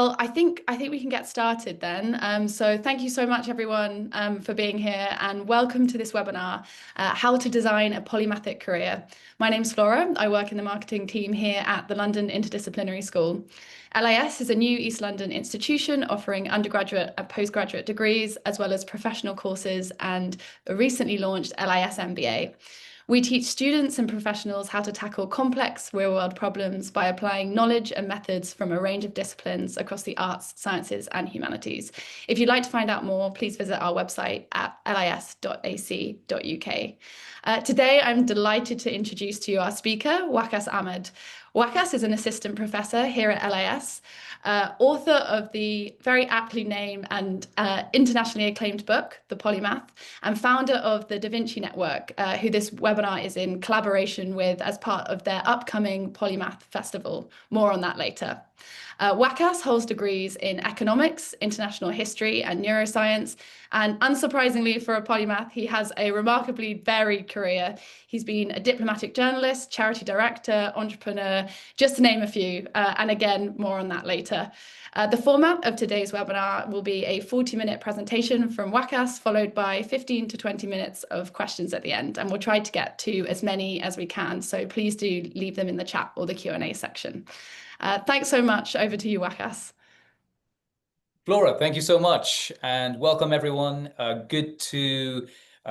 Well, I think we can get started then. So thank you so much, everyone, for being here, and welcome to this webinar, How to Design a Polymathic Career. My name's Flora. I work in the marketing team here at the London Interdisciplinary School. LIS is a new East London institution offering undergraduate and postgraduate degrees, as well as professional courses and a recently launched LIS MBA. We teach students and professionals how to tackle complex real-world problems by applying knowledge and methods from a range of disciplines across the arts, sciences, and humanities. If you'd like to find out more, please visit our website at lis.ac.uk. Today, I'm delighted to introduce to you our speaker, Waqas Ahmed. Waqas is an assistant professor here at LIS, author of the very aptly named and internationally acclaimed book, The Polymath, and founder of the Da Vinci Network, who this webinar is in collaboration with as part of their upcoming Polymath Festival. More on that later. Waqas holds degrees in economics, international history, and neuroscience. And unsurprisingly for a polymath, he has a remarkably varied career. He's been a diplomatic journalist, charity director, entrepreneur, just to name a few. And again, more on that later. The format of today's webinar will be a 40-minute presentation from Waqas, followed by 15 to 20 minutes of questions at the end. And we'll try to get to as many as we can. So please do leave them in the chat or the Q&A section. Thanks so much. Over to you, Waqas. Flora, thank you so much, and welcome everyone. Good to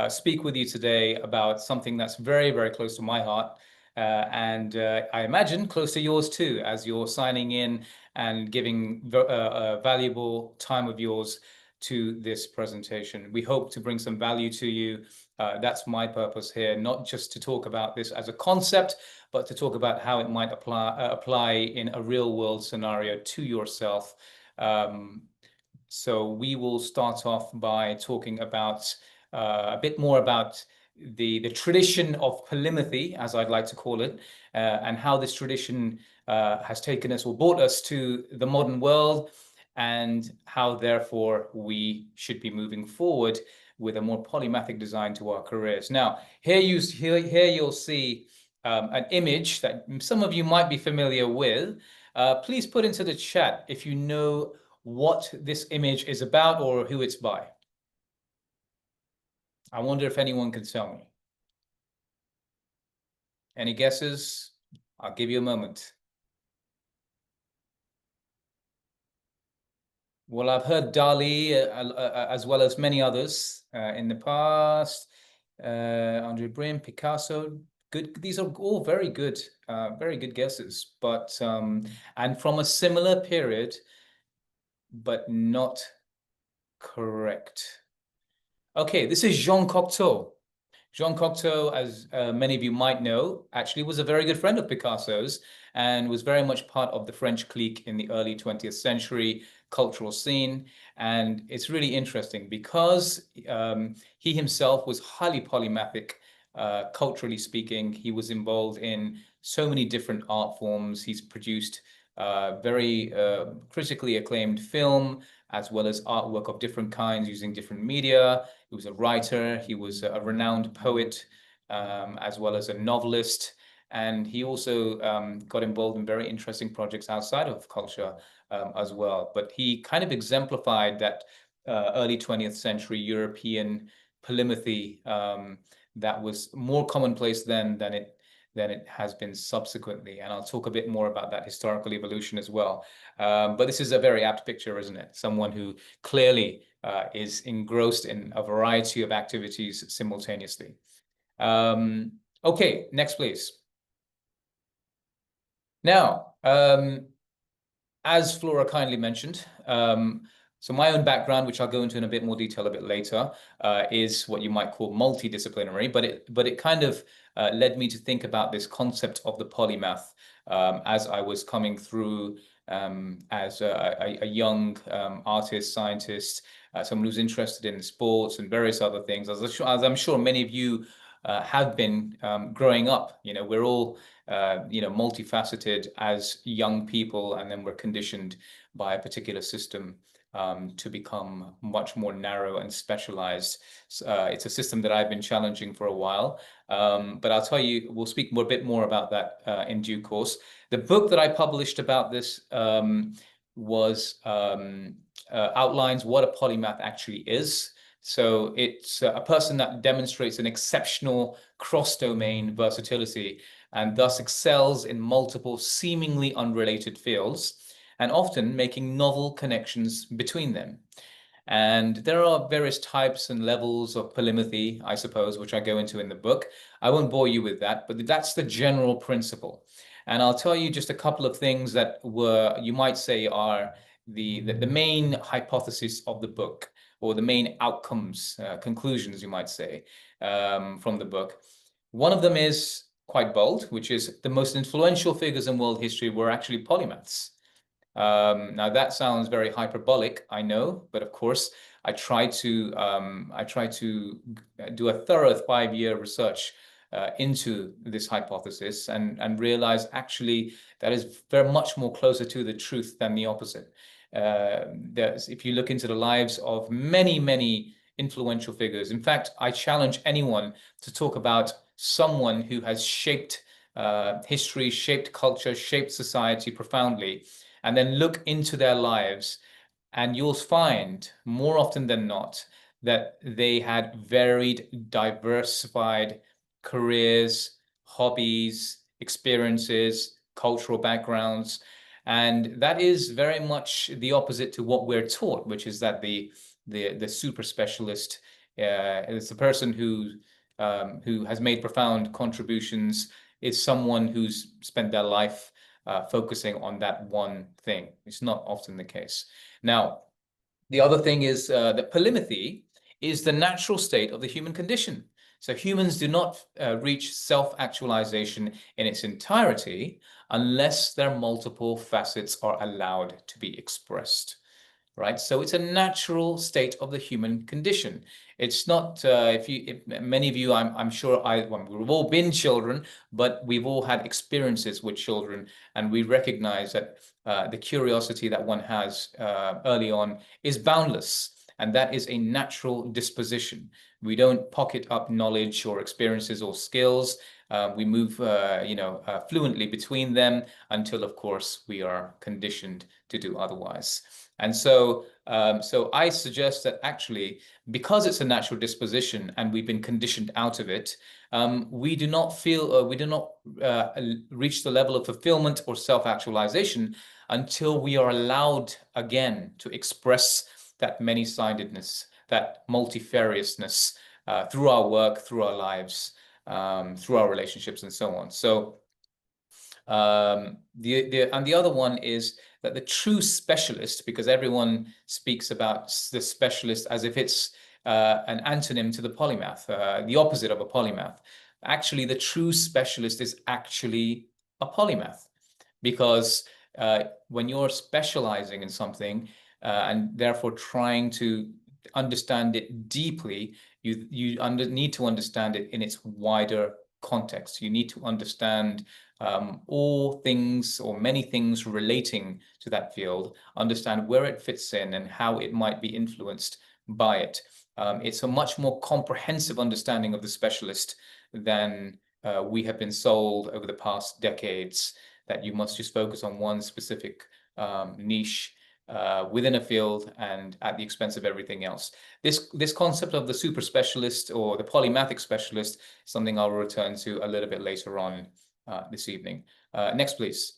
speak with you today about something that's very, very close to my heart, and I imagine close to yours too, as you're signing in and giving a valuable time of yours to this presentation. We hope to bring some value to you. That's my purpose here, not just to talk about this as a concept, but to talk about how it might apply in a real world scenario to yourself. So we will start off by talking about a bit more about the tradition of polymathy, as I'd like to call it, and how this tradition has taken us or brought us to the modern world, and how therefore we should be moving forward with a more polymathic design to our careers. Now, here you'll see an image that some of you might be familiar with. Please put into the chat if you know what this image is about or who it's by. I wonder if anyone can tell me. Any guesses? I'll give you a moment. Well, I've heard Dali as well as many others in the past. Andre Brim, Picasso. Good. These are all very good guesses. But and from a similar period, but not correct. Okay, this is Jean Cocteau. Jean Cocteau, as many of you might know, actually was a very good friend of Picasso's and was very much part of the French clique in the early 20th century cultural scene. And it's really interesting because he himself was highly polymathic, culturally speaking. He was involved in so many different art forms. He's produced very critically acclaimed film, as well as artwork of different kinds using different media. He was a writer, he was a renowned poet, as well as a novelist. And he also got involved in very interesting projects outside of culture as well. But he kind of exemplified that early 20th century European polymathy that was more commonplace then than it has been subsequently. And I'll talk a bit more about that historical evolution as well. But this is a very apt picture, isn't it? Someone who clearly is engrossed in a variety of activities simultaneously. Okay, next, please. Now, as Flora kindly mentioned, so my own background, which I'll go into in a bit more detail a bit later, is what you might call multidisciplinary, but it kind of led me to think about this concept of the polymath as I was coming through as a young artist, scientist, someone who's interested in sports and various other things, as I'm sure many of you have been growing up. You know, we're all multifaceted as young people, and then we're conditioned by a particular system to become much more narrow and specialized. It's a system that I've been challenging for a while, but I'll tell you, we'll speak a bit more about that in due course. The book that I published about this was outlines what a polymath actually is. So it's a person that demonstrates an exceptional cross-domain versatility and thus excels in multiple seemingly unrelated fields, and often making novel connections between them. And there are various types and levels of polymathy, I suppose, which I go into in the book. I won't bore you with that, but that's the general principle. And I'll tell you just a couple of things that were, you might say, are the main hypothesis of the book, or the main outcomes, conclusions, you might say, from the book. One of them is quite bold, which is the most influential figures in world history were actually polymaths. Now that sounds very hyperbolic, I know, but of course I try to do a thorough 5-year research into this hypothesis and realize actually that is very much more closer to the truth than the opposite. If you look into the lives of many influential figures, in fact, I challenge anyone to talk about someone who has shaped history, shaped culture, shaped society profoundly, and then look into their lives, and you'll find more often than not that they had varied, diversified careers, hobbies, experiences, cultural backgrounds. And that is very much the opposite to what we're taught, which is that the super specialist is the person who has made profound contributions, is someone who's spent their life focusing on that one thing. It's not often the case. Now, the other thing is that polymathy is the natural state of the human condition. So humans do not reach self-actualization in its entirety unless their multiple facets are allowed to be expressed. Right, so it's a natural state of the human condition. It's not if many of you, I'm sure well, we've all been children, but we've all had experiences with children, and we recognize that the curiosity that one has early on is boundless, and that is a natural disposition. We don't pocket up knowledge or experiences or skills. We move, fluently between them until, of course, we are conditioned to do otherwise. And so I suggest that actually, because it's a natural disposition and we've been conditioned out of it, we do not reach the level of fulfillment or self-actualization until we are allowed again to express that many-sidedness, that multifariousness through our work, through our lives, through our relationships, and so on. So the other one is that the true specialist, because everyone speaks about the specialist as if it's an antonym to the polymath, the opposite of a polymath. Actually, the true specialist is actually a polymath, because when you're specializing in something and therefore trying to understand it deeply, you need to understand it in its wider context. You need to understand all things or many things relating to that field, understand where it fits in and how it might be influenced by it. It's a much more comprehensive understanding of the specialist than we have been sold over the past decades, that you must just focus on one specific niche within a field and at the expense of everything else. This concept of the super specialist or the polymathic specialist is something I'll return to a little bit later on this evening. Next, please.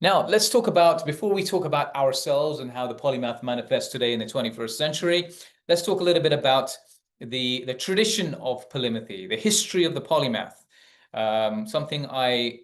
Now, let's talk about, before we talk about ourselves and how the polymath manifests today in the 21st century, let's talk a little bit about the tradition of polymathy, the history of the polymath. Something I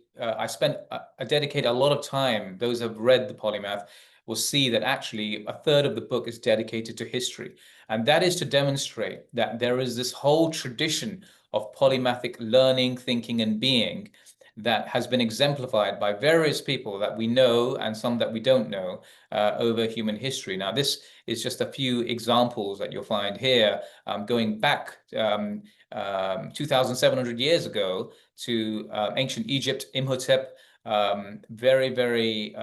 dedicate a lot of time. Those who have read the Polymath will see that actually a third of the book is dedicated to history, and that is to demonstrate that there is this whole tradition of polymathic learning, thinking, and being that has been exemplified by various people that we know and some that we don't know over human history. Now, this is just a few examples that you'll find here, going back 2,700 years ago to ancient Egypt. Imhotep, very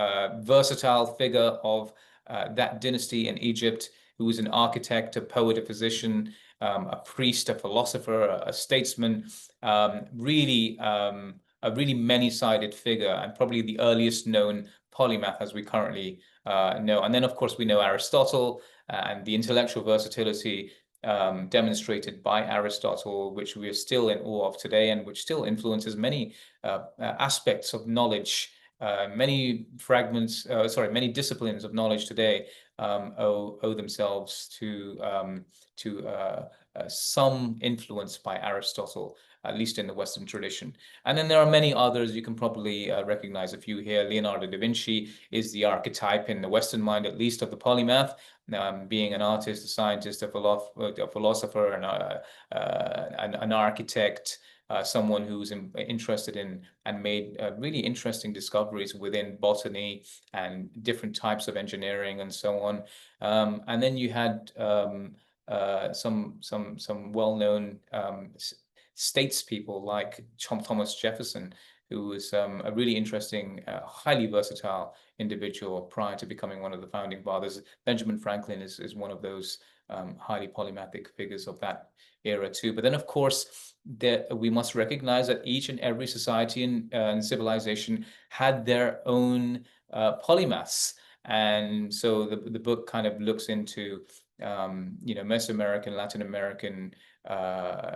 versatile figure of that dynasty in Egypt, who was an architect, a poet, a physician, a priest, a philosopher, a statesman, really a really many-sided figure, and probably the earliest known polymath as we currently know. And then, of course, we know Aristotle and the intellectual versatility demonstrated by Aristotle, which we are still in awe of today, and which still influences many aspects of knowledge. Many many disciplines of knowledge today owe themselves to some influence by Aristotle, at least in the Western tradition. And then there are many others. You can probably recognize a few here. Leonardo da Vinci is the archetype in the Western mind, at least, of the polymath, being an artist, a scientist, a philosopher, and an architect. Someone who's interested in and made really interesting discoveries within botany and different types of engineering and so on. And then you had some well-known statespeople like Thomas Jefferson, who was a really interesting, highly versatile individual prior to becoming one of the founding fathers. Benjamin Franklin is one of those highly polymathic figures of that era too. But then, of course, we must recognize that each and every society and civilization had their own polymaths. And so the book kind of looks into Mesoamerican, Latin American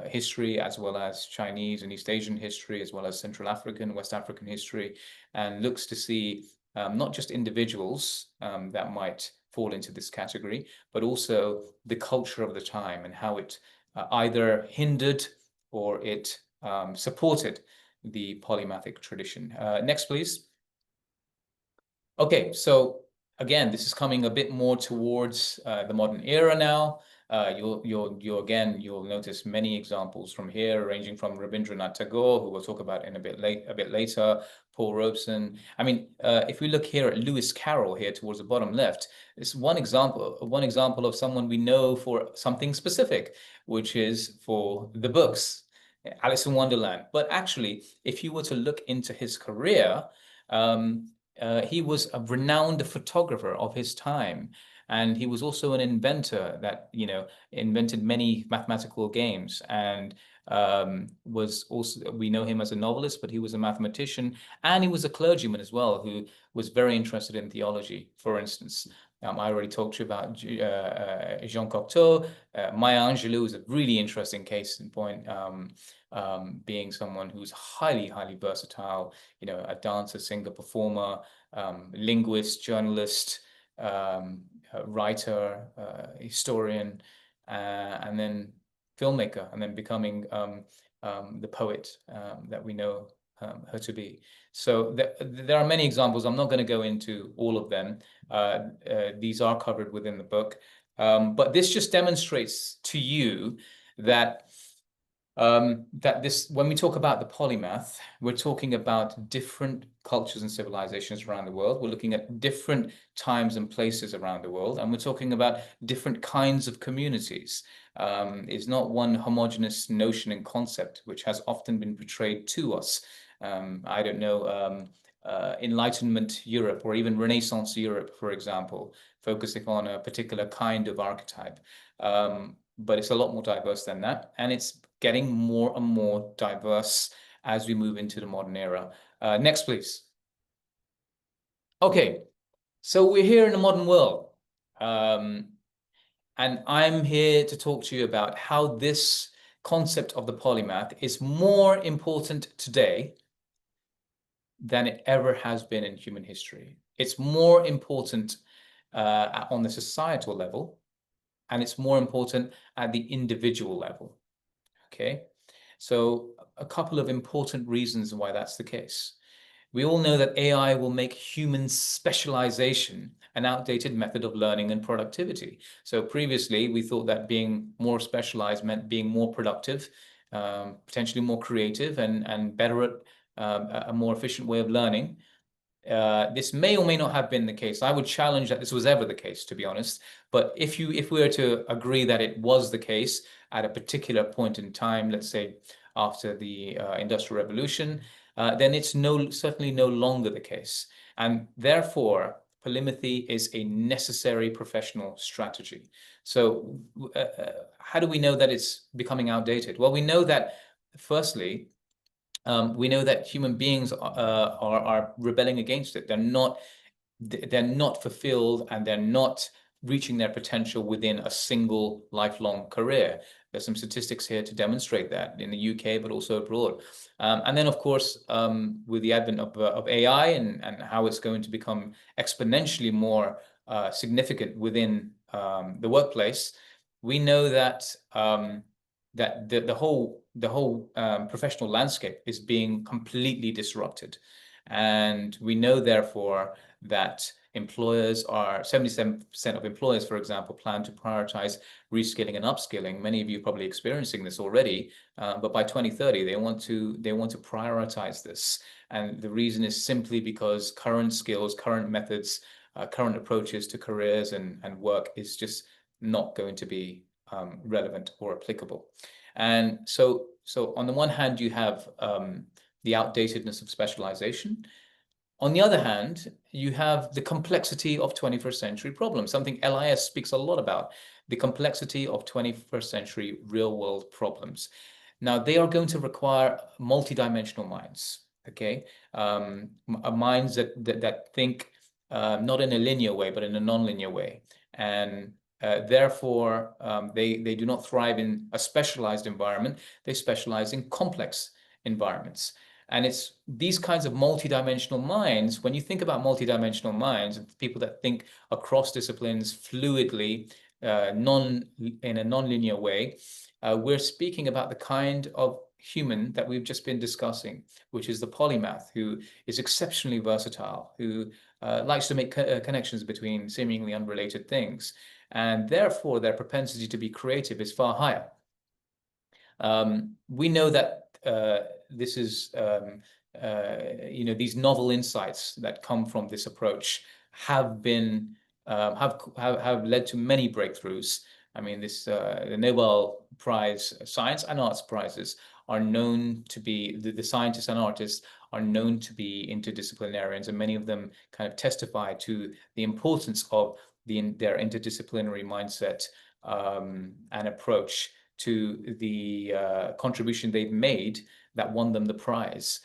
history, as well as Chinese and East Asian history, as well as Central African, West African history, and looks to see not just individuals that might fall into this category, but also the culture of the time and how it either hindered or it supported the polymathic tradition. Next, please. Okay, so again, this is coming a bit more towards the modern era now. You'll notice many examples from here, ranging from Rabindranath Tagore, who we'll talk about in a bit later, Paul Robeson. I mean, if we look here at Lewis Carroll here towards the bottom left, it's one example of someone we know for something specific, which is for the books, Alice in Wonderland. But actually, if you were to look into his career, he was a renowned photographer of his time, and he was also an inventor that invented many mathematical games, and was also, we know him as a novelist, but he was a mathematician, and he was a clergyman as well, who was very interested in theology. For instance, I already talked to you about Jean Cocteau. Maya Angelou is a really interesting case in point, being someone who's highly versatile, a dancer, singer, performer, linguist, journalist, writer, historian, and then filmmaker, and then becoming the poet that we know her to be. So there are many examples. I'm not going to go into all of them. These are covered within the book. But this just demonstrates to you that when we talk about the polymath, we're talking about different cultures and civilizations around the world. We're looking at different times and places around the world, and we're talking about different kinds of communities. It's not one homogeneous notion and concept, which has often been portrayed to us. I don't know, Enlightenment Europe or even Renaissance Europe, for example, focusing on a particular kind of archetype. But it's a lot more diverse than that, and it's getting more and more diverse as we move into the modern era. Next, please. Okay, so we're here in the modern world, and I'm here to talk to you about how this concept of the polymath is more important today than it ever has been in human history. It's more important on the societal level, and it's more important at the individual level. Okay, so a couple of important reasons why that's the case. We all know that AI will make human specialization an outdated method of learning and productivity. So previously, we thought that being more specialized meant being more productive, potentially more creative, and better at a more efficient way of learning. This may or may not have been the case. I would challenge that this was ever the case, to be honest. But if we were to agree that it was the case at a particular point in time, let's say after the Industrial Revolution, then it's certainly no longer the case. And therefore, polymathy is a necessary professional strategy. So how do we know that it's becoming outdated? Well, we know that, firstly, we know that human beings are rebelling against it. They're not they're not fulfilled and they're not reaching their potential within a single lifelong career. There's some statistics here to demonstrate that in the UK, but also abroad. And then, of course, with the advent of AI and how it's going to become exponentially more significant within the workplace, we know that that the whole professional landscape is being completely disrupted. And we know, therefore, that employers are 77% of employers, for example, plan to prioritize reskilling and upskilling. Many of you are probably experiencing this already, but by 2030, they want to prioritize this. And the reason is simply because current skills, current methods, current approaches to careers and work is just not going to be relevant or applicable. And so on the one hand, you have the outdatedness of specialization. On the other hand, you have the complexity of 21st century problems, something LIS speaks a lot about, the complexity of 21st century real-world problems. Now, they are going to require multidimensional minds, okay? Minds that think not in a linear way, but in a non-linear way. And therefore, they do not thrive in a specialized environment. They specialize in complex environments. And it's these kinds of multidimensional minds. When you think about multidimensional minds, people that think across disciplines fluidly, in a non-linear way, we're speaking about the kind of human that we've just been discussing, which is the polymath, who is exceptionally versatile, who likes to make connections between seemingly unrelated things. And therefore, their propensity to be creative is far higher. We know that this is, these novel insights that come from this approach have been have led to many breakthroughs. I mean, the Nobel Prize, Science and Arts Prizes are known to be, the scientists and artists are known to be interdisciplinarians, and many of them kind of testify to the importance of their interdisciplinary mindset and approach to the contribution they've made that won them the prize.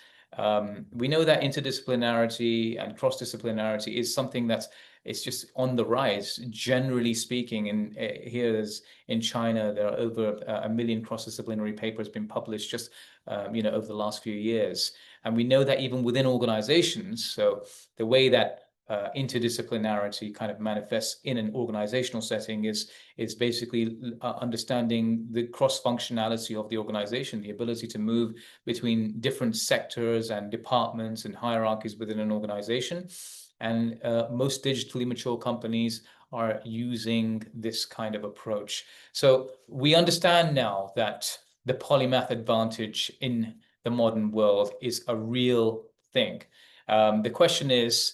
We know that interdisciplinarity and cross-disciplinarity is something that it's just on the rise, generally speaking. And here in China, there are over 1 million cross-disciplinary papers been published just over the last few years. And we know that even within organizations, so the way that interdisciplinarity kind of manifests in an organizational setting is basically understanding the cross-functionality of the organization, the ability to move between different sectors and departments and hierarchies within an organization. And most digitally mature companies are using this kind of approach. So we understand now that the polymath advantage in the modern world is a real thing. The question is,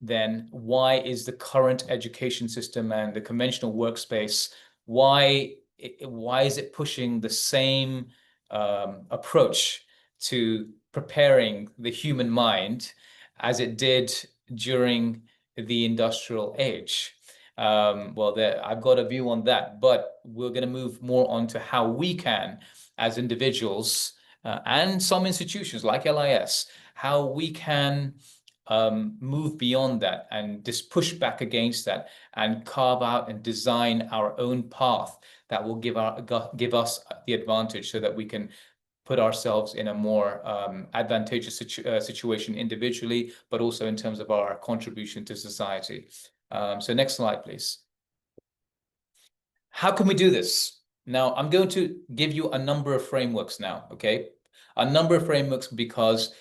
then why is the current education system and the conventional workspace, why is it pushing the same approach to preparing the human mind as it did during the industrial age? Well, I've got a view on that, but we're going to move more on to how we can, as individuals and some institutions like LIS, how we can move beyond that and just push back against that and carve out and design our own path that will give us the advantage so that we can put ourselves in a more advantageous situation individually, but also in terms of our contribution to society. So next slide, please. How can we do this? Now, I'm going to give you a number of frameworks now, okay? A number of frameworks because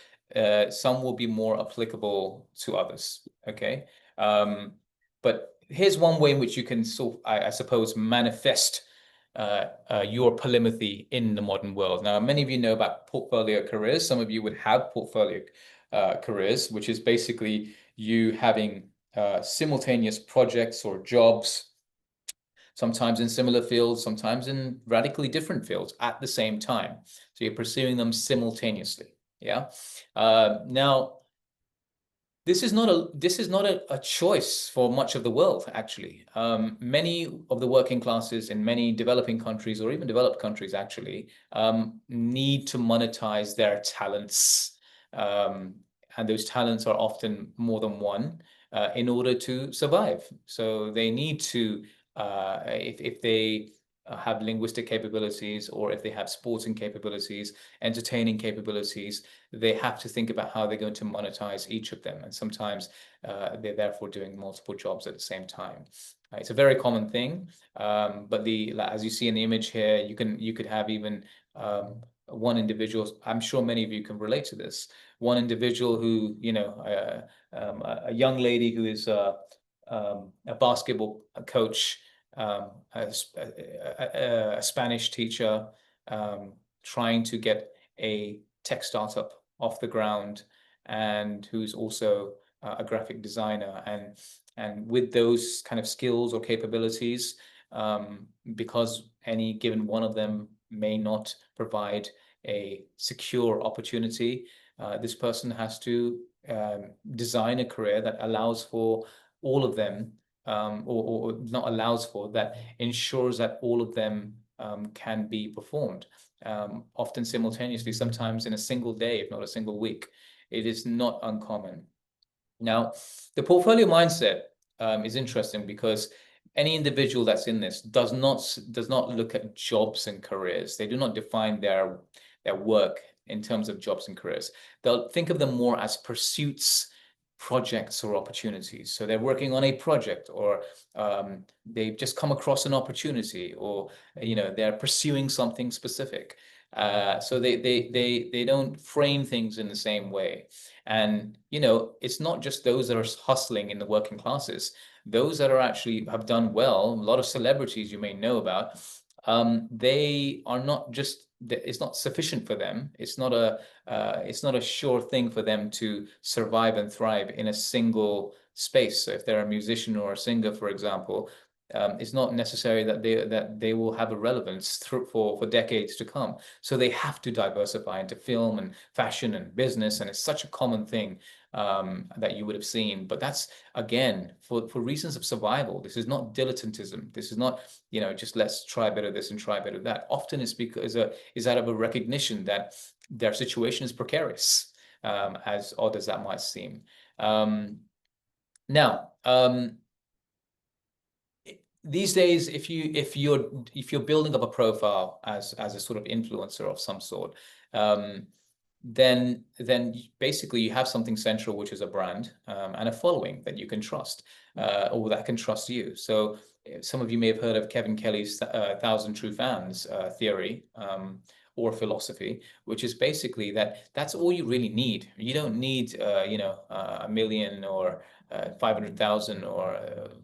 some will be more applicable to others, okay? But here's one way in which you can I suppose, manifest your polymathy in the modern world. Now, many of you know about portfolio careers. Some of you would have portfolio careers, which is basically you having simultaneous projects or jobs, sometimes in similar fields, sometimes in radically different fields at the same time. So you're pursuing them simultaneously. Yeah. Now, this is not a choice for much of the world, actually. Many of the working classes in many developing countries, or even developed countries, actually, need to monetize their talents. And those talents are often more than one. in order to survive. So they need to, if they have linguistic capabilities, or if they have sporting capabilities, entertaining capabilities, they have to think about how they're going to monetize each of them. And sometimes they're therefore doing multiple jobs at the same time. It's a very common thing, but as you see in the image here, you could have even one individual. I'm sure many of you can relate to this. One individual who, a young lady who is a basketball coach, a Spanish teacher, trying to get a tech startup off the ground, and who's also a graphic designer. And with those kind of skills or capabilities, because any given one of them may not provide a secure opportunity, this person has to design a career that allows for all of them, or not allows for, that ensures that all of them can be performed, often simultaneously, sometimes in a single day, if not a single week. It is not uncommon. Now, the portfolio mindset is interesting, because any individual that's in this does not look at jobs and careers. They do not define their work in terms of jobs and careers. They'll think of them more as pursuits, projects, or opportunities. So they're working on a project, or they've just come across an opportunity, or they're pursuing something specific. So they don't frame things in the same way. And it's not just those that are hustling in the working classes. Those that are actually have done well, a lot of celebrities you may know about, they are not just, it's not sufficient for them. It's not a sure thing for them to survive and thrive in a single space. So if they're a musician or a singer, for example, it's not necessary that they will have a relevance for decades to come. So they have to diversify into film and fashion and business, and it's such a common thing that you would have seen. But that's, again, for reasons of survival. This is not dilettantism. This is not just let's try better this and try better that. Often it's because is out of a recognition that their situation is precarious, as odd as that might seem. Now. These days, if you're building up a profile as a sort of influencer of some sort, then basically you have something central, which is a brand, and a following that you can trust, or that can trust you. So some of you may have heard of Kevin Kelly's 1,000 True Fans theory, or philosophy, which is basically that's all you really need. You don't need a million, or 500,000, or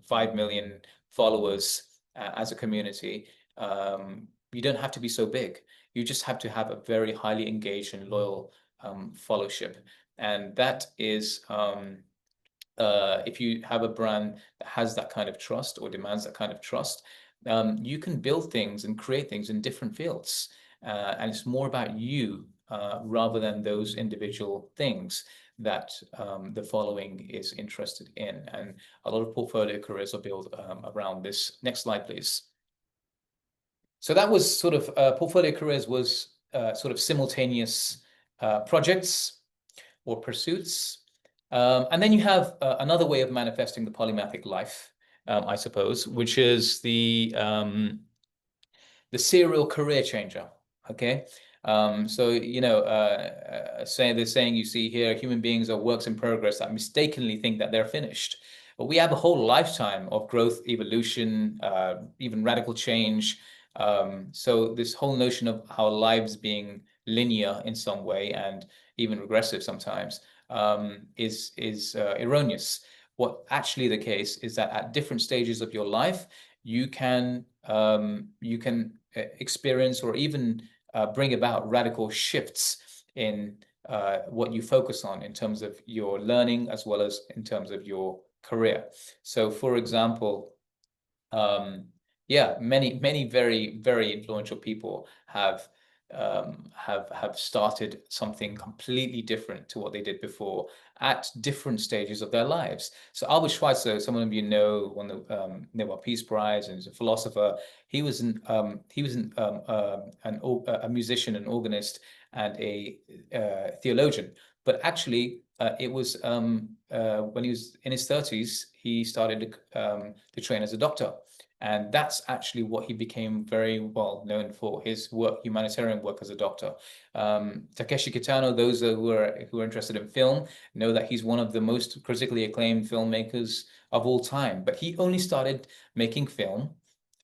5 million followers as a community. You don't have to be so big. You just have to have a very highly engaged and loyal followership. And that is, if you have a brand that has that kind of trust, or demands that kind of trust, you can build things and create things in different fields. And it's more about you, rather than those individual things that the following is interested in. And a lot of portfolio careers are built around this. Next slide, please. So that was sort of portfolio careers was sort of simultaneous projects or pursuits. And then you have another way of manifesting the polymathic life, I suppose, which is the serial career changer. Okay. So, the saying you see here, human beings are works in progress that mistakenly think that they're finished. But we have a whole lifetime of growth, evolution, even radical change. So this whole notion of our lives being linear in some way, and even regressive sometimes, is erroneous. What actually the case is that at different stages of your life, you can experience, or even bring about radical shifts in what you focus on in terms of your learning, as well as in terms of your career. So, for example, many very, very influential people have started something completely different to what they did before at different stages of their lives. So Albert Schweitzer, some of you know, won the Nobel Peace Prize, and he's a philosopher. He was a musician, an organist, and a theologian. But actually, it was when he was in his 30s, he started to train as a doctor. And that's actually what he became very well known for, his work, humanitarian work as a doctor. Takeshi Kitano, those who are interested in film, know that he's one of the most critically acclaimed filmmakers of all time. But he only started making film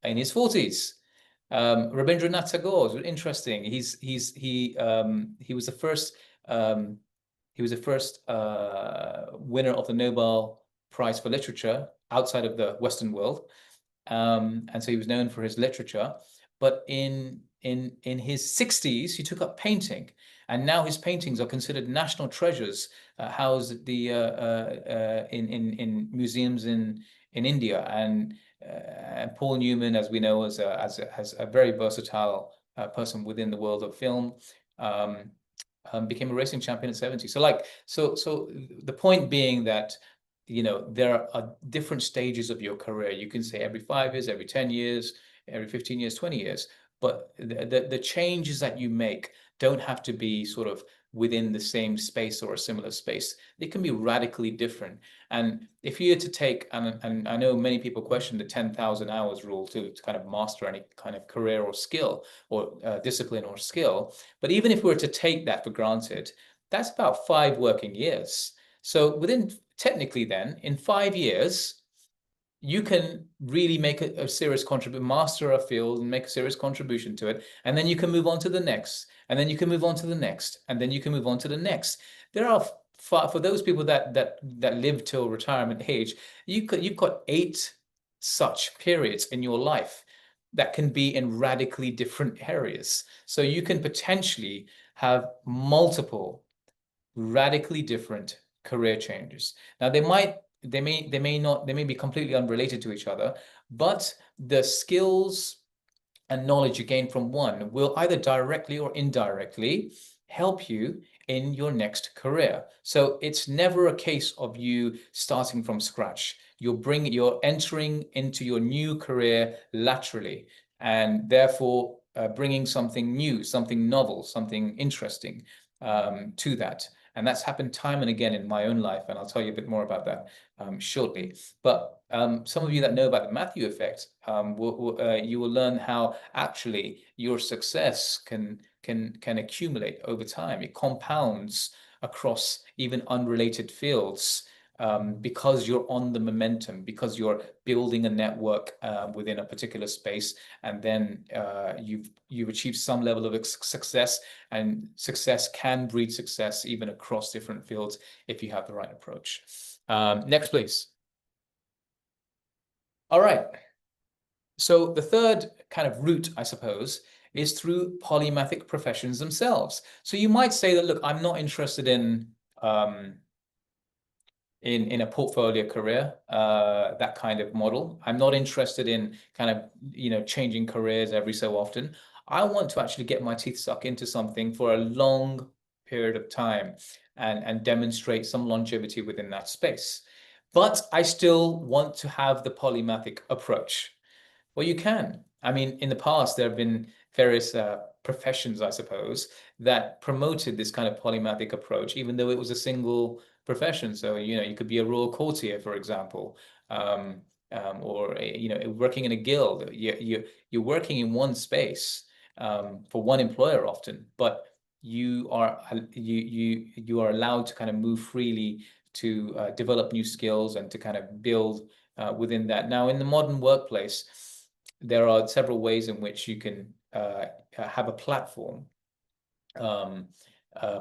in his 40s. Rabindranath Tagore is interesting. He was the first um, winner of the Nobel Prize for Literature outside of the Western world, and so he was known for his literature. But in his 60s, he took up painting, and now his paintings are considered national treasures, housed in museums in India. And Paul Newman, as we know, as a very versatile person within the world of film. Became a racing champion at 70. So the point being that, there are different stages of your career. You can say every 5 years, every 10 years, every 15 years, 20 years, but the changes that you make don't have to be sort of within the same space or a similar space. They can be radically different. And if you were to take, and I know many people question the 10,000 hours rule to kind of master any kind of career or skill or discipline or skill, but even if we were to take that for granted, that's about 5 working years. So technically then, in 5 years, you can really make a serious contribution, master a field and make a serious contribution to it. And then you can move on to the next, and then you can move on to the next, and then you can move on to the next. There are, for those people that live till retirement age, you've got 8 such periods in your life that can be in radically different areas. So you can potentially have multiple radically different career changes. Now they may be completely unrelated to each other, but the skills and knowledge you gain from one will either directly or indirectly help you in your next career. So it's never a case of you starting from scratch. You're entering into your new career laterally, and therefore bringing something new, something novel, something interesting to that. And that's happened time and again in my own life, and I'll tell you a bit more about that shortly. But some of you that know about the Matthew effect, you will learn how actually your success can accumulate over time. It compounds across even unrelated fields, because you're on the momentum, because you're building a network within a particular space, and then you've achieved some level of success, and success can breed success even across different fields if you have the right approach. Next, please. All right. So the third kind of route, I suppose, is through polymathic professions themselves. So you might say that, look, I'm not interested in a portfolio career, that kind of model. I'm not interested in kind of, changing careers every so often. I want to actually get my teeth stuck into something for a long period of time and demonstrate some longevity within that space. But I still want to have the polymathic approach. Well, you can. I mean, in the past, there have been various professions, I suppose, that promoted this kind of polymathic approach, even though it was a single profession. So, you could be a royal courtier, for example, or working in a guild. You're working in one space for one employer often, but you are allowed to kind of move freely to develop new skills and to kind of build within that. Now, in the modern workplace, there are several ways in which you can have a platform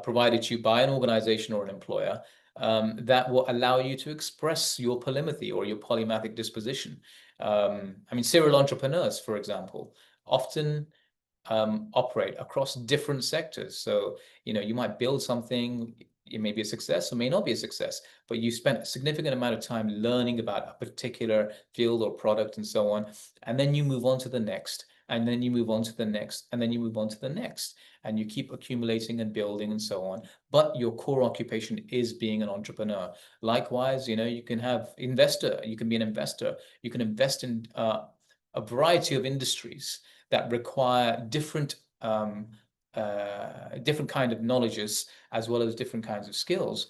provided to you by an organization or an employer that will allow you to express your polymathy or your polymathic disposition. I mean, serial entrepreneurs, for example, often operate across different sectors. So, you might build something, it may be a success or may not be a success, but you spent a significant amount of time learning about a particular field or product and so on. And then you move on to the next, and then you move on to the next, and then you move on to the next. And you keep accumulating and building and so on. But your core occupation is being an entrepreneur. Likewise, you can have investor, you can be an investor, you can invest in a variety of industries that require different kind of knowledges as well as different kinds of skills.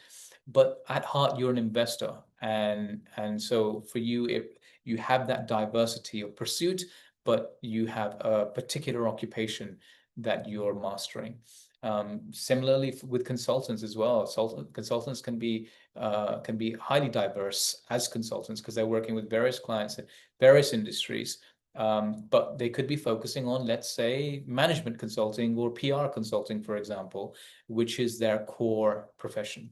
but at heart, you're an investor. And so for you, you have that diversity of pursuit, but you have a particular occupation that you're mastering. Similarly with consultants as well. Consultants can be highly diverse as consultants because they're working with various clients in various industries. But they could be focusing on, let's say, management consulting or PR consulting, for example, which is their core profession.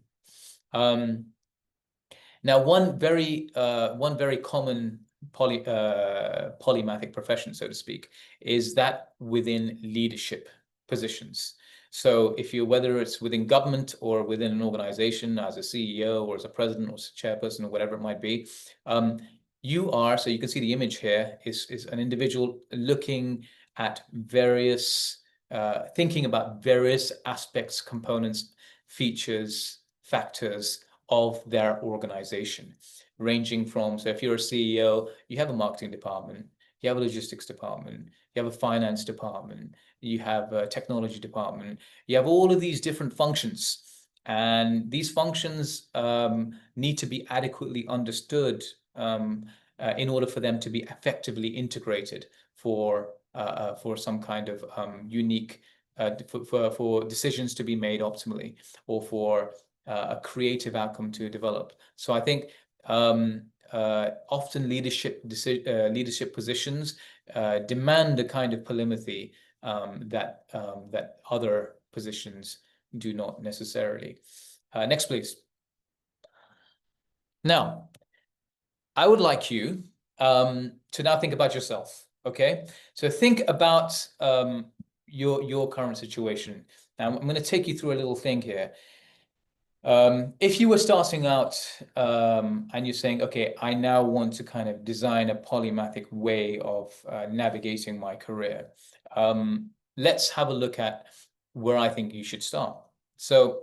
Now, one very common polymathic profession, so to speak, is that within leadership positions. So if you, whether it's within government or within an organization as a CEO or as a president or as a chairperson or whatever it might be, you are, so you can see the image here, is an individual looking at various, thinking about various aspects, components, features, factors of their organization, ranging from, so if you're a CEO, you have a marketing department, you have a logistics department, you have a finance department, you have a technology department, you have all of these different functions. And these functions need to be adequately understood in order for them to be effectively integrated for some kind of unique, for decisions to be made optimally, or for a creative outcome to develop. So I think often leadership positions demand a kind of polymathy that other positions do not necessarily. Next, please. Now, I would like you to now think about yourself. Okay, so think about your current situation. Now, I'm going to take you through a little thing here. If you were starting out and you're saying, okay, I now want to kind of design a polymathic way of navigating my career, let's have a look at where I think you should start. So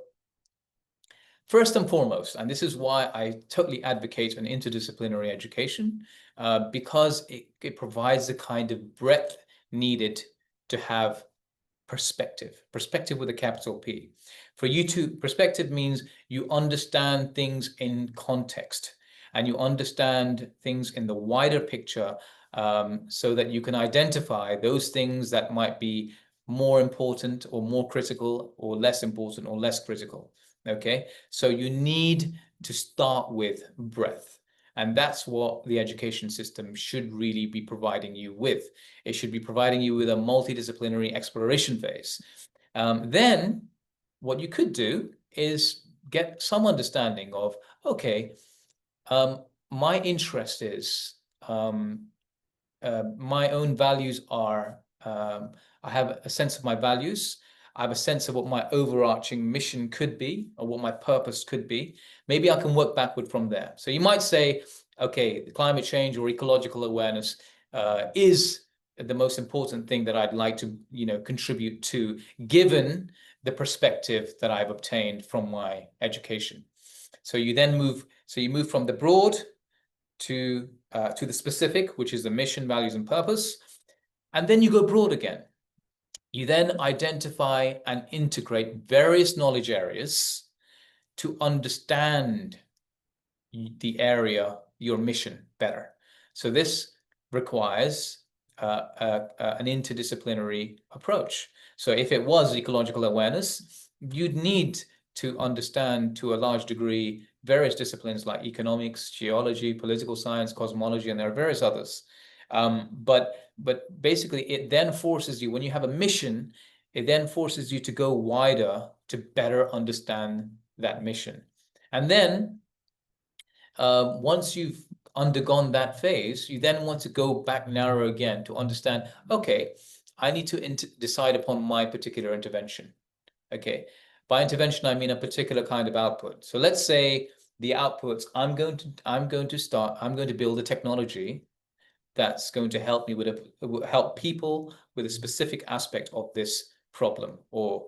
first and foremost, and this is why I totally advocate an interdisciplinary education, because it provides the kind of breadth needed to have perspective with a capital P. For you to, perspective means you understand things in context and you understand things in the wider picture, so that you can identify those things that might be more important or more critical, or less important or less critical. Okay, so you need to start with breadth. And that's what the education system should really be providing you with. It should be providing you with a multidisciplinary exploration phase. Then what you could do is get some understanding of, okay, my interest is, my own values are, I have a sense of my values. I have a sense of what my overarching mission could be, or what my purpose could be. Maybe I can work backward from there. So you might say, okay, climate change or ecological awareness is the most important thing that I'd like to, contribute to, given the perspective that I've obtained from my education. So you then move, you move from the broad to the specific, which is the mission, values, and purpose. And then you go broad again. You then identify and integrate various knowledge areas to understand the area, your mission, better. So this requires an interdisciplinary approach. So if it was ecological awareness, you'd need to understand, to a large degree, various disciplines like economics, geology, political science, cosmology, and there are various others. But basically, it then forces you, when you have a mission, it then forces you to go wider to better understand that mission. And then once you've undergone that phase, you then want to go back narrow again to understand, okay, I need to decide upon my particular intervention. Okay, by intervention, I mean a particular kind of output. So let's say the outputs, I'm going to build a technology that's going to help me help people with a specific aspect of this problem or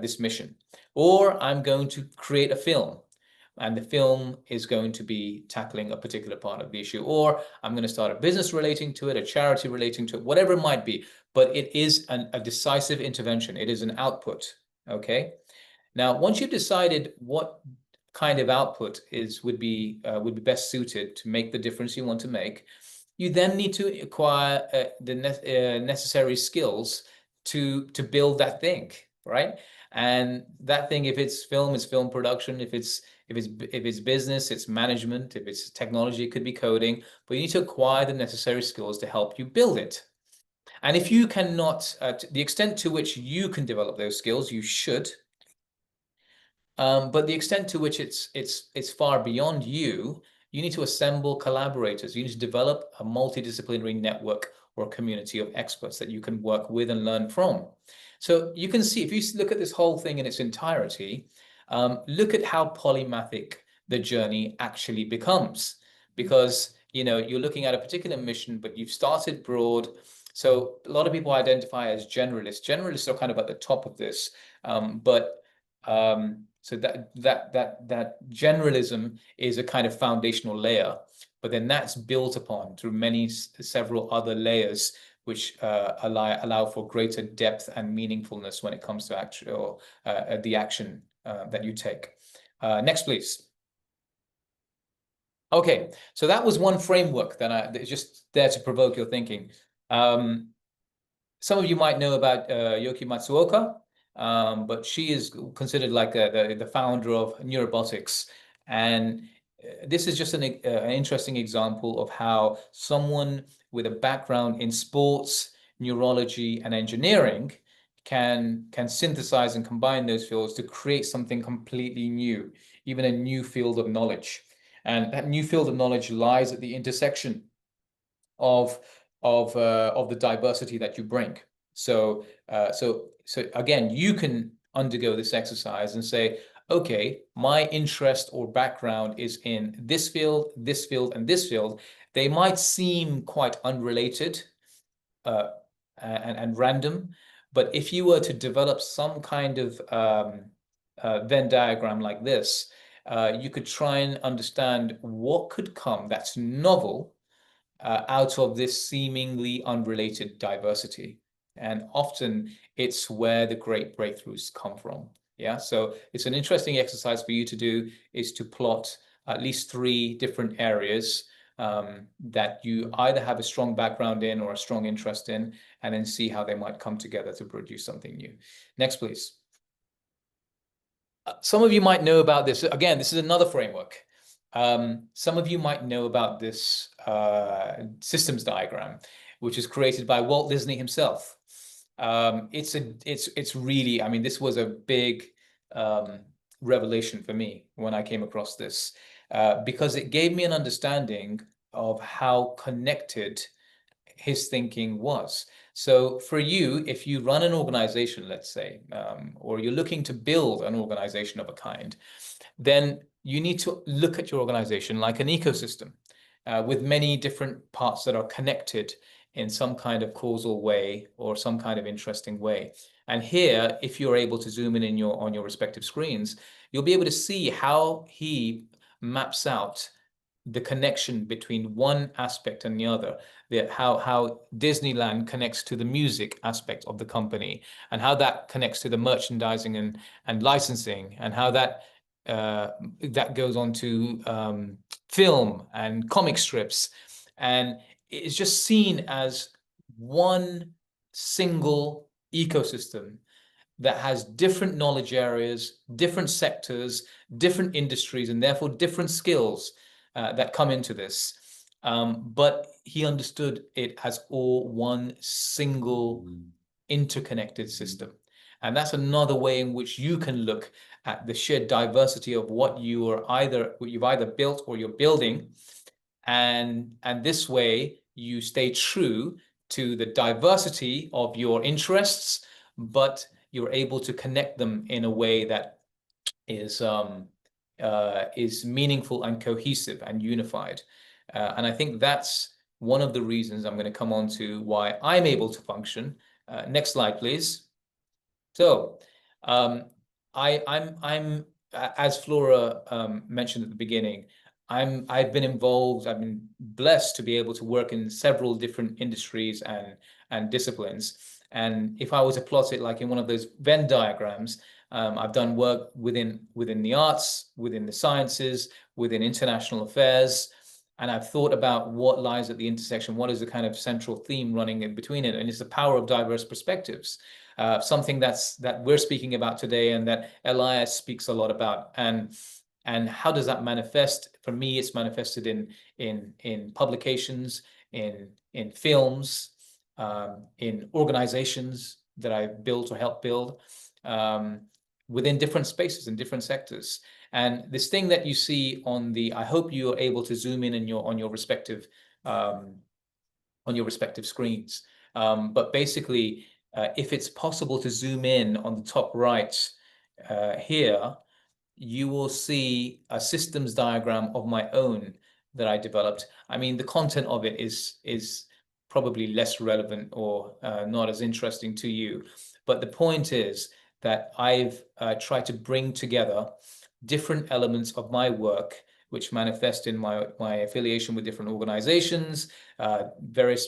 this mission. Or I'm going to create a film, and the film is going to be tackling a particular part of the issue. Or I'm going to start a business relating to it, a charity relating to it, whatever it might be. But it is a decisive intervention. It is an output. Okay. Now, once you've decided what kind of output would be best suited to make the difference you want to make, you then need to acquire the necessary skills to build that thing, right? And that thing, if it's film, it's film production. If it's business, it's management. If it's technology, it could be coding. But you need to acquire the necessary skills to help you build it. And if you cannot, to the extent to which you can develop those skills, you should. But the extent to which it's far beyond you, you need to assemble collaborators. You need to develop a multidisciplinary network or community of experts that you can work with and learn from. So you can see, if you look at this whole thing in its entirety, look at how polymathic the journey actually becomes. Because, you're looking at a particular mission, but you've started broad. So a lot of people identify as generalists. Generalists are kind of at the top of this, so that generalism is a kind of foundational layer, but then that's built upon through several other layers, which allow for greater depth and meaningfulness when it comes to the action that you take. Next, please. Okay, so that was one framework that is just there to provoke your thinking. Some of you might know about Yoki Matsuoka, but she is considered like the founder of neurobotics. And this is just an interesting example of how someone with a background in sports, neurology, and engineering can synthesize and combine those fields to create something completely new, even a new field of knowledge. And that new field of knowledge lies at the intersection of the diversity that you bring. So again, you can undergo this exercise and say, okay, my interest or background is in this field, and this field. They might seem quite unrelated and random, but if you were to develop some kind of Venn diagram like this, you could try and understand what could come that's novel out of this seemingly unrelated diversity. And often it's where the great breakthroughs come from. Yeah, so it's an interesting exercise for you to do, is to plot at least 3 different areas that you either have a strong background in or a strong interest in, and then see how they might come together to produce something new. Next, please. Some of you might know about this. Again, this is another framework. Some of you might know about this systems diagram, which is created by Walt Disney himself. It's really, I mean, this was a big revelation for me when I came across this, because it gave me an understanding of how connected his thinking was. So for you, if you run an organization, let's say, or you're looking to build an organization of a kind, then you need to look at your organization like an ecosystem with many different parts that are connected in some kind of causal way or some kind of interesting way. And here, if you're able to zoom in on your respective screens, you'll be able to see how he maps out the connection between one aspect and the other, how Disneyland connects to the music aspect of the company, and how that connects to the merchandising and licensing, and how that goes on to film and comic strips. And it's just seen as one single ecosystem that has different knowledge areas, different sectors, different industries, and therefore different skills that come into this. But he understood it as all one single interconnected system. And that's another way in which you can look at the sheer diversity of what you've either built or you're building. And this way you stay true to the diversity of your interests, but you're able to connect them in a way that is meaningful and cohesive and unified. And I think that's one of the reasons I'm going to come on to why I'm able to function. Next slide, please. So I'm as Flora mentioned at the beginning, I've been involved, I've been blessed to be able to work in several different industries and disciplines. And if I were to plot it like in one of those Venn diagrams, I've done work within the arts, within the sciences, within international affairs, and I've thought about what lies at the intersection. What is the kind of central theme running in between it? And it's the power of diverse perspectives. Something that we're speaking about today, and that LIS speaks a lot about. And how does that manifest? For me, it's manifested in publications, in films, in organizations that I've built or helped build, within different spaces and different sectors. And this thing that you see on the, I hope you're able to zoom in on your respective screens. But basically, if it's possible to zoom in on the top right here, you will see a systems diagram of my own that I developed. I mean, the content of it is probably less relevant or not as interesting to you. But the point is that I've tried to bring together different elements of my work, which manifest in my affiliation with different organizations, various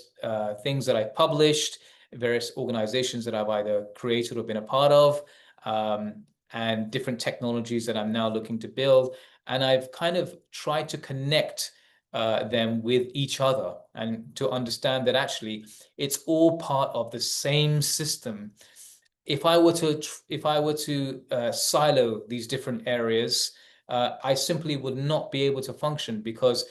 things that I've published, various organizations that I've either created or been a part of, and different technologies that I'm now looking to build. And I've kind of tried to connect them with each other, and to understand that actually it's all part of the same system. If I were to silo these different areas, I simply would not be able to function, because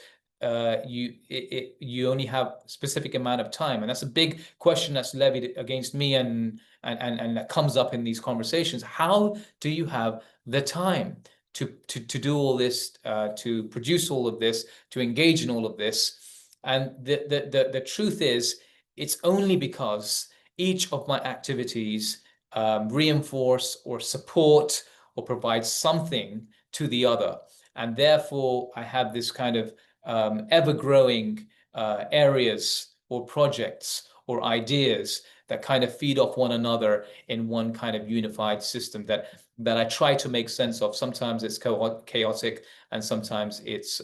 you only have a specific amount of time. And that's a big question that's levied against me, and that comes up in these conversations. How do you have the time to do all this, to produce all of this, to engage in all of this? And the truth is, it's only because each of my activities reinforce or support or provide something to the other. And therefore, I have this kind of ever-growing areas or projects or ideas that kind of feed off one another in one kind of unified system that I try to make sense of. Sometimes it's chaotic, and sometimes it's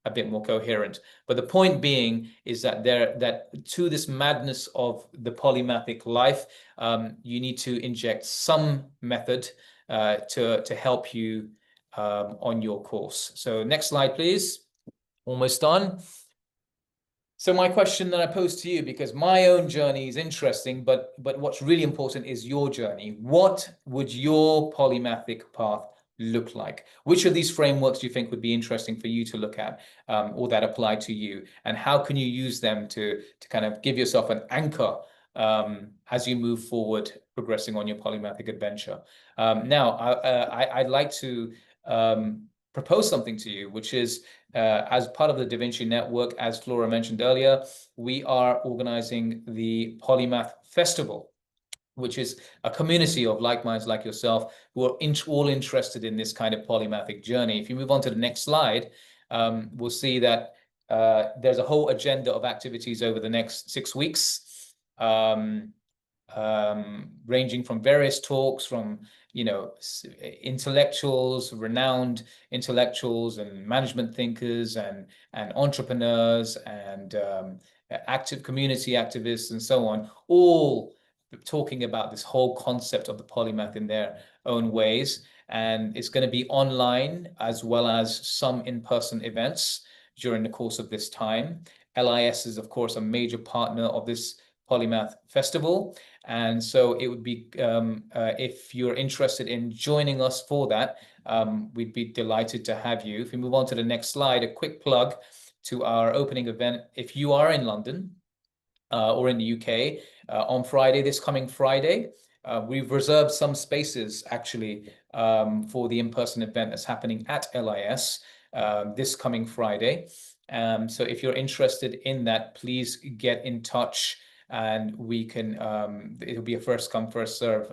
a bit more coherent. But the point being is that to this madness of the polymathic life, you need to inject some method to help you on your course. So next slide, please. Almost done. So my question that I pose to you, because my own journey is interesting, but what's really important is your journey. What would your polymathic path look like? Which of these frameworks do you think would be interesting for you to look at, or that apply to you? And how can you use them to kind of give yourself an anchor as you move forward, progressing on your polymathic adventure? Now, I'd like to propose something to you, which is, as part of the Da Vinci Network, as Flora mentioned earlier, we are organizing the Polymath Festival, which is a community of like minds like yourself who are all interested in this kind of polymathic journey. If you move on to the next slide, we'll see that there's a whole agenda of activities over the next 6 weeks. Ranging from various talks from intellectuals, renowned intellectuals and management thinkers and entrepreneurs and active community activists and so on, all talking about this whole concept of the polymath in their own ways. And it's going to be online as well as some in-person events during the course of this time. LIS is, of course, a major partner of this Polymath Festival. And so it would be, if you're interested in joining us for that, we'd be delighted to have you. If we move on to the next slide, a quick plug to our opening event. If you are in London or in the UK, on Friday, this coming Friday, we've reserved some spaces actually for the in-person event that's happening at LIS this coming Friday. So if you're interested in that, please get in touch, and we can, it'll be a first come, first serve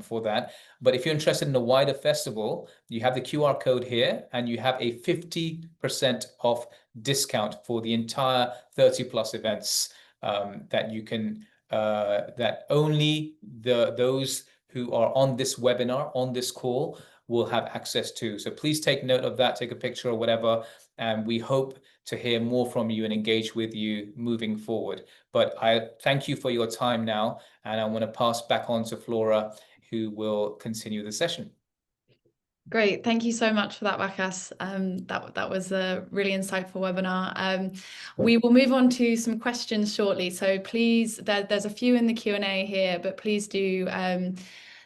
for that. But if you're interested in the wider festival, you have the QR code here, and you have a 50% off discount for the entire 30 plus events that you can, that only those who are on this webinar, on this call, will have access to. So please take note of that, take a picture or whatever, and we hope to hear more from you and engage with you moving forward. But I thank you for your time now, and I want to pass back on to Flora who will continue the session. Great. Thank you so much for that, Wakas. That was a really insightful webinar. We will move on to some questions shortly. So please, there's a few in the Q&A here, but please do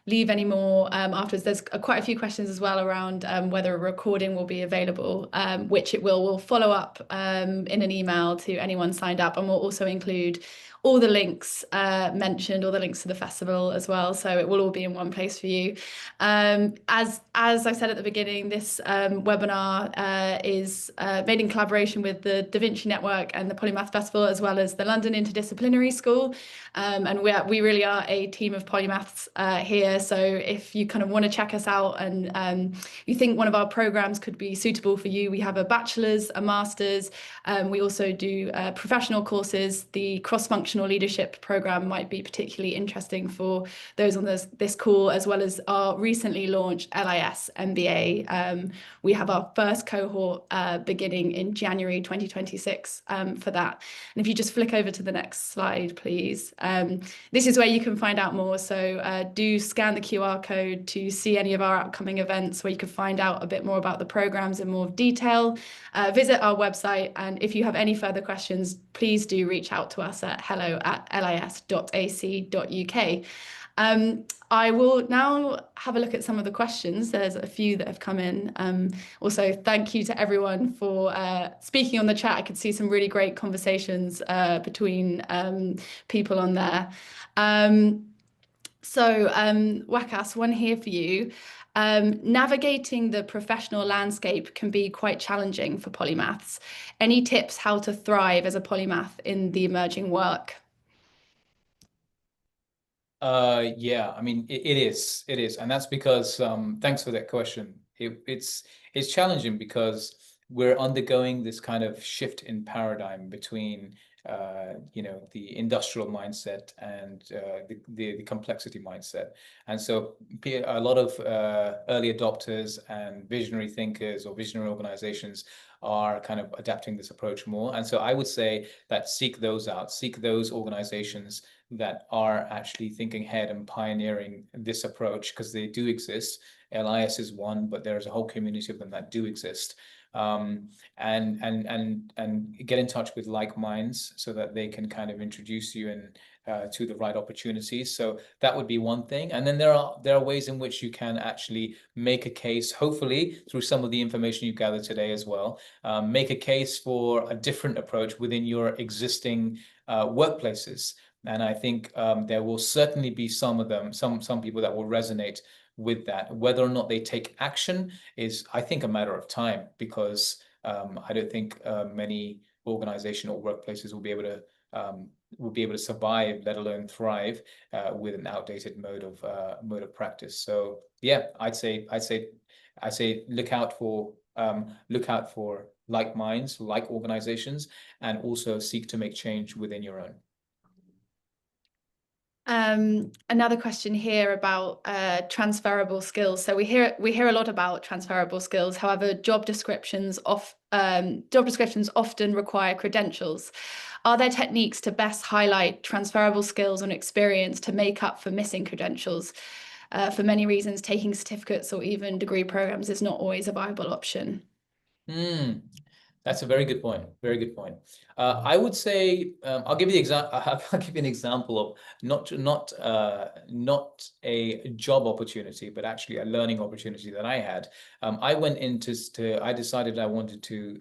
leave any more afterwards. There's quite a few questions as well around whether a recording will be available, which it will. We'll follow up in an email to anyone signed up, and we'll also include all the links mentioned, all the links to the festival as well. So it will all be in one place for you. As I said at the beginning, this webinar is made in collaboration with the Da Vinci Network and the Polymath Festival, as well as the London Interdisciplinary School. And we really are a team of polymaths here. So if you kind of want to check us out and you think one of our programs could be suitable for you, we have a bachelor's, a master's. We also do professional courses. The cross-functional leadership program might be particularly interesting for those on this call, as well as our recently launched LIS MBA. We have our first cohort beginning in January 2026 for that. And if you just flick over to the next slide, please. This is where you can find out more. So do scan the QR code to see any of our upcoming events where you can find out a bit more about the programs in more detail. Visit our website, and if you have any further questions, please do reach out to us at hello@lis.ac.uk. I will now have a look at some of the questions. There's a few that have come in. Also, thank you to everyone for speaking on the chat. I could see some really great conversations between people on there. Wakas, one here for you. Navigating the professional landscape can be quite challenging for polymaths. Any tips how to thrive as a polymath in the emerging work? Yeah, I mean, it is, and that's because thanks for that question. It's challenging because we're undergoing this kind of shift in paradigm between the industrial mindset and the complexity mindset. And so a lot of early adopters and visionary thinkers or visionary organizations are kind of adapting this approach more. And so I would say that seek those out, seek those organizations that are actually thinking ahead and pioneering this approach, because they do exist. LIS is one, but there's a whole community of them that do exist. And get in touch with like minds so that they can kind of introduce you to the right opportunities. So that would be one thing. And then there are ways in which you can actually make a case, hopefully through some of the information you gathered today as well, make a case for a different approach within your existing workplaces. And I think there will certainly be some of them, some people that will resonate with that. Whether or not they take action is, I think, a matter of time, because I don't think many organizational workplaces will be able to survive, let alone thrive, with an outdated mode of practice. So yeah, I'd say look out for like minds, like organizations, and also seek to make change within your own. Another question here about transferable skills. So we hear a lot about transferable skills. However, job descriptions often require credentials. Are there techniques to best highlight transferable skills and experience to make up for missing credentials? For many reasons, taking certificates or even degree programs is not always a viable option. That's a very good point. Very good point. I would say I'll give you the example. I'll give you an example of not a job opportunity, but actually a learning opportunity that I had. I decided I wanted to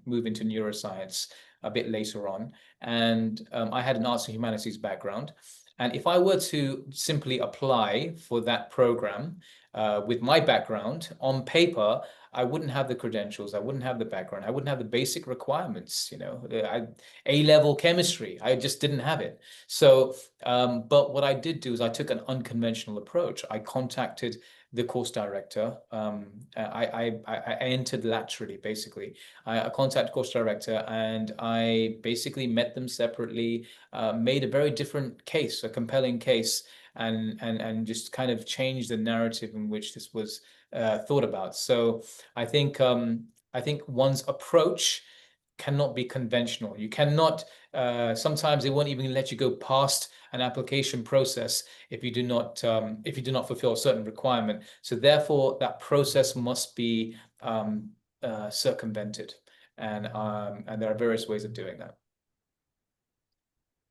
move into neuroscience a bit later on, and I had an arts and humanities background. And if I were to simply apply for that program with my background on paper, I wouldn't have the credentials, I wouldn't have the background, I wouldn't have the basic requirements, A-level chemistry, I just didn't have it. So, but what I did do is I took an unconventional approach. I contacted the course director. I entered laterally, basically. I contacted course director, and I basically met them separately, made a very different case, a compelling case, and just kind of changed the narrative in which this was thought about. So I think one's approach cannot be conventional. You cannot, sometimes they won't even let you go past an application process if you do not fulfill a certain requirement. So therefore, that process must be circumvented, and there are various ways of doing that.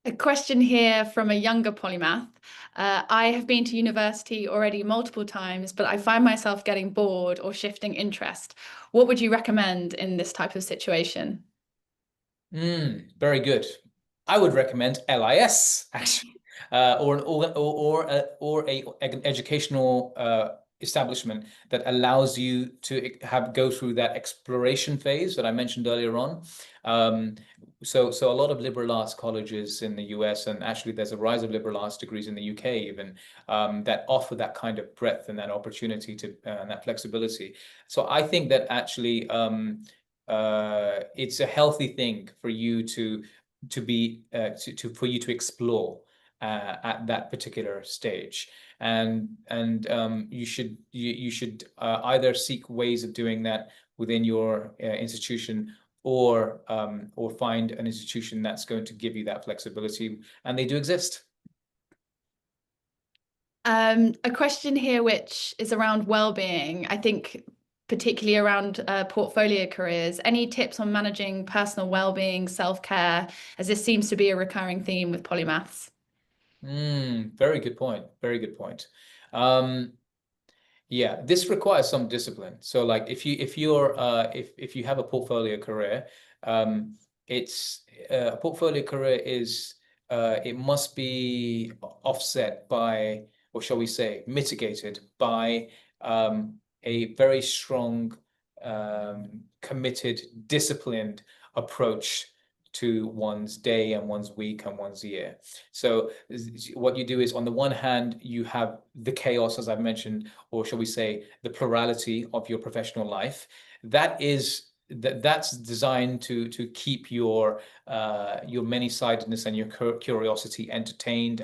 A question here from a younger polymath. I have been to university already multiple times, but I find myself getting bored or shifting interest. What would you recommend in this type of situation? Very good. I would recommend LIS actually, an educational establishment that allows you to go through that exploration phase that I mentioned earlier on. Um, so a lot of liberal arts colleges in the US, and actually there's a rise of liberal arts degrees in the UK even, that offer that kind of breadth and that opportunity to and that flexibility. So I think that actually it's a healthy thing for you for you to explore at that particular stage, and you should either seek ways of doing that within your institution, or find an institution that's going to give you that flexibility, and they do exist. A question here which is around well-being, I think particularly around portfolio careers. Any tips on managing personal well-being, self-care, as this seems to be a recurring theme with polymaths? Very good point. Very good point. Um, Yeah, this requires some discipline. So like if you have a portfolio career, um, it's a portfolio career is it must be offset by, or shall we say, mitigated by a very strong, committed, disciplined approach to one's day and one's week and one's year. So what you do is, on the one hand, you have the chaos, as I've mentioned, or shall we say, the plurality of your professional life. That's designed to keep your many-sidedness and your curiosity entertained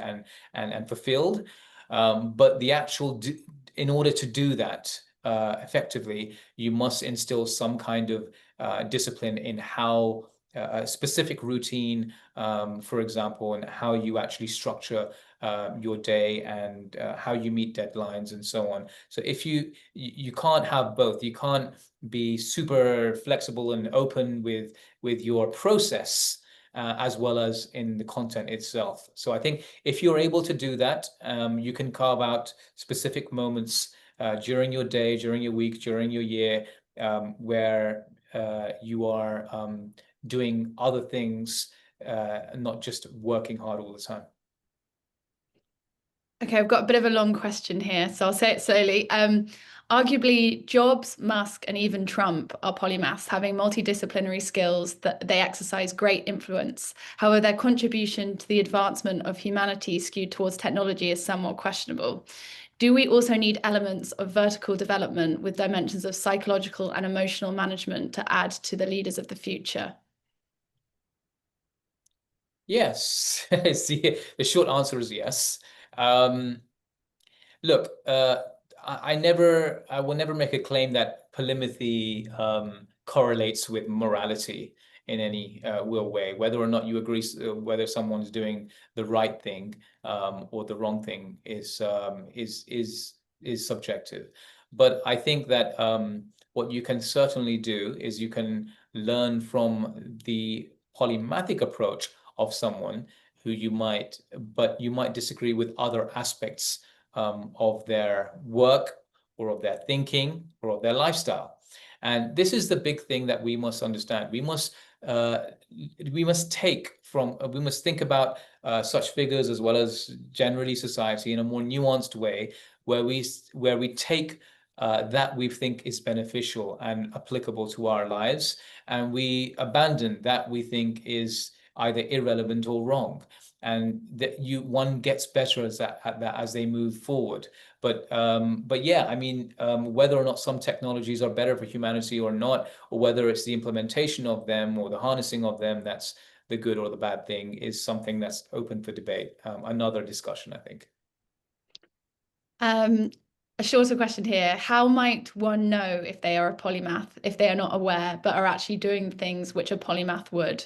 and fulfilled. But in order to do that effectively, you must instill some kind of discipline in how a specific routine, for example, and how you actually structure your day, and how you meet deadlines and so on. So if you can't have both. You can't be super flexible and open with your process, as well as in the content itself. So I think if you're able to do that, you can carve out specific moments during your day, during your week, during your year, where you are doing other things, not just working hard all the time. Okay, I've got a bit of a long question here, so I'll say it slowly. Arguably, Jobs, Musk, and even Trump are polymaths, having multidisciplinary skills that they exercise great influence. However, their contribution to the advancement of humanity skewed towards technology is somewhat questionable. Do we also need elements of vertical development with dimensions of psychological and emotional management to add to the leaders of the future? Yes. The short answer is yes. Um, Look, I will never make a claim that polymathy correlates with morality in any real way. Whether or not you agree, whether someone's doing the right thing or the wrong thing is subjective. But I think that what you can certainly do is you can learn from the polymathic approach of someone but you might disagree with other aspects of their work, or of their thinking, or of their lifestyle. And this is the big thing that we must understand. Uh, we must think about such figures, as well as generally society, in a more nuanced way, where we take that we think is beneficial and applicable to our lives, and we abandon that we think is either irrelevant or wrong, and that one gets better at that as they move forward. But yeah, I mean, whether or not some technologies are better for humanity or not, or whether it's the implementation of them or the harnessing of them that's the good or the bad thing, is something that's open for debate. Another discussion, I think. Um, a shorter question here. How might one know if they are a polymath, if they are not aware, but are actually doing things which a polymath would?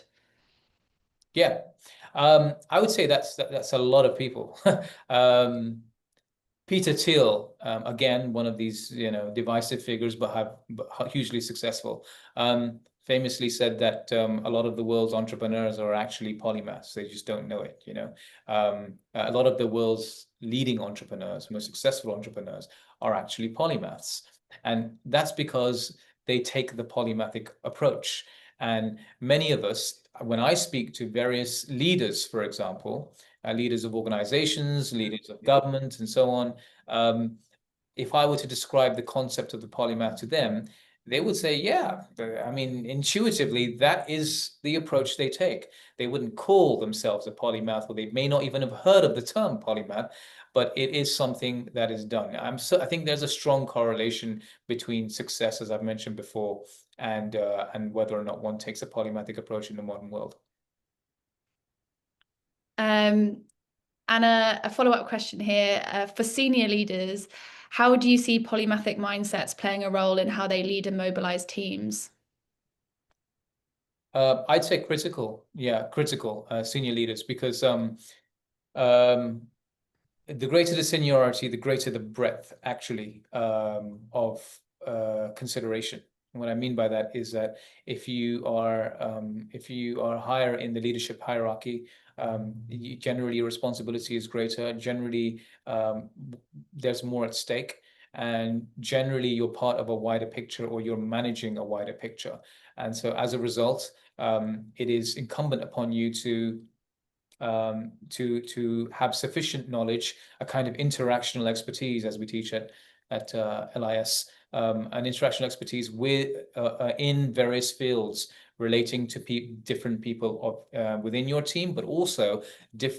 Yeah. I would say that's a lot of people. Peter Thiel, again, one of these, divisive figures, but hugely successful, famously said that a lot of the world's entrepreneurs are actually polymaths. They just don't know it, A lot of the world's leading entrepreneurs, most successful entrepreneurs, are actually polymaths. And that's because they take the polymathic approach. And many of us, when I speak to various leaders, for example, leaders of organizations, leaders of government, and so on. Um, if I were to describe the concept of the polymath to them, they would say, yeah, I mean, intuitively, that is the approach they take. They wouldn't call themselves a polymath, or they may not even have heard of the term polymath, but it is something that is done. I think there's a strong correlation between success, as I've mentioned before, and whether or not one takes a polymathic approach in the modern world. Um, and a follow-up question here for senior leaders, how do you see polymathic mindsets playing a role in how they lead and mobilize teams? I'd say critical, yeah, critical senior leaders, because um, the greater the seniority, the greater the breadth, actually, of consideration. And what I mean by that is that if you are higher in the leadership hierarchy, generally your responsibility is greater. Generally, there's more at stake, and generally you're part of a wider picture, or you're managing a wider picture. And so, as a result, it is incumbent upon you to have sufficient knowledge, a kind of interactional expertise, as we teach at LIS, an interactional expertise in various fields relating to different people within your team, but also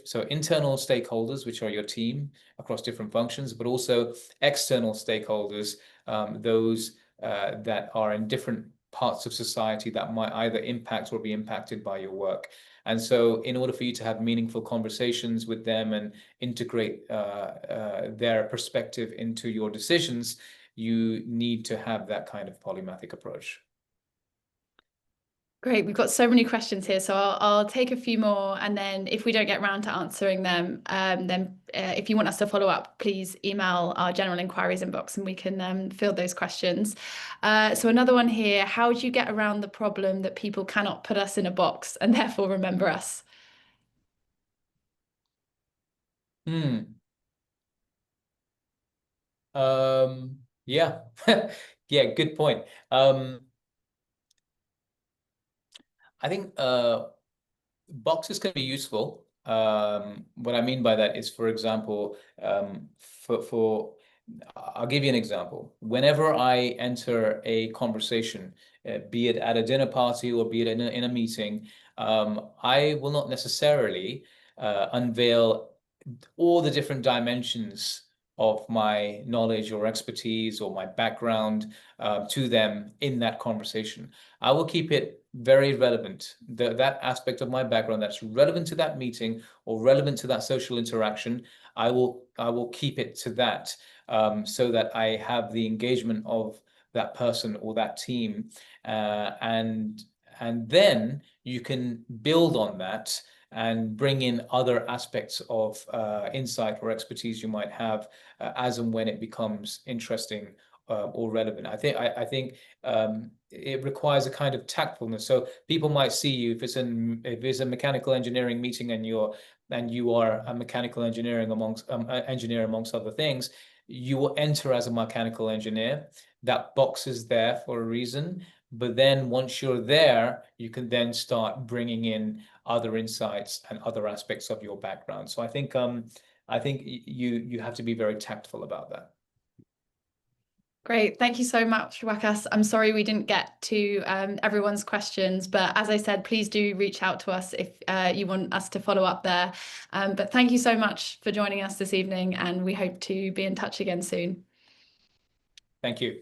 so internal stakeholders, which are your team across different functions, but also external stakeholders, those that are in different parts of society that might either impact or be impacted by your work. And so, in order for you to have meaningful conversations with them and integrate their perspective into your decisions, you need to have that kind of polymathic approach. Great, we've got so many questions here, so I'll take a few more, and then if we don't get around to answering them, then if you want us to follow up, please email our general inquiries inbox and we can field those questions. So another one here, how do you get around the problem that people cannot put us in a box and therefore remember us? Hmm. Yeah. Yeah, good point. I think boxes can be useful. What I mean by that is, for example, I'll give you an example. Whenever I enter a conversation, be it at a dinner party or be it in a meeting, I will not necessarily unveil all the different dimensions of my knowledge or expertise or my background to them in that conversation. I will keep it very relevant. That aspect of my background that's relevant to that meeting or relevant to that social interaction, I will keep it to that, so that I have the engagement of that person or that team, and then you can build on that and bring in other aspects of insight or expertise you might have as and when it becomes interesting or relevant. I think it requires a kind of tactfulness. So people might see you if it's a mechanical engineering meeting and you are a mechanical engineering engineer amongst other things. You will enter as a mechanical engineer. That box is there for a reason. But then once you're there, you can then start bringing in other insights and other aspects of your background. So I think you have to be very tactful about that. Great. Thank you so much, Wakas. I'm sorry we didn't get to everyone's questions, but as I said, please do reach out to us if you want us to follow up there. But thank you so much for joining us this evening, and we hope to be in touch again soon. Thank you.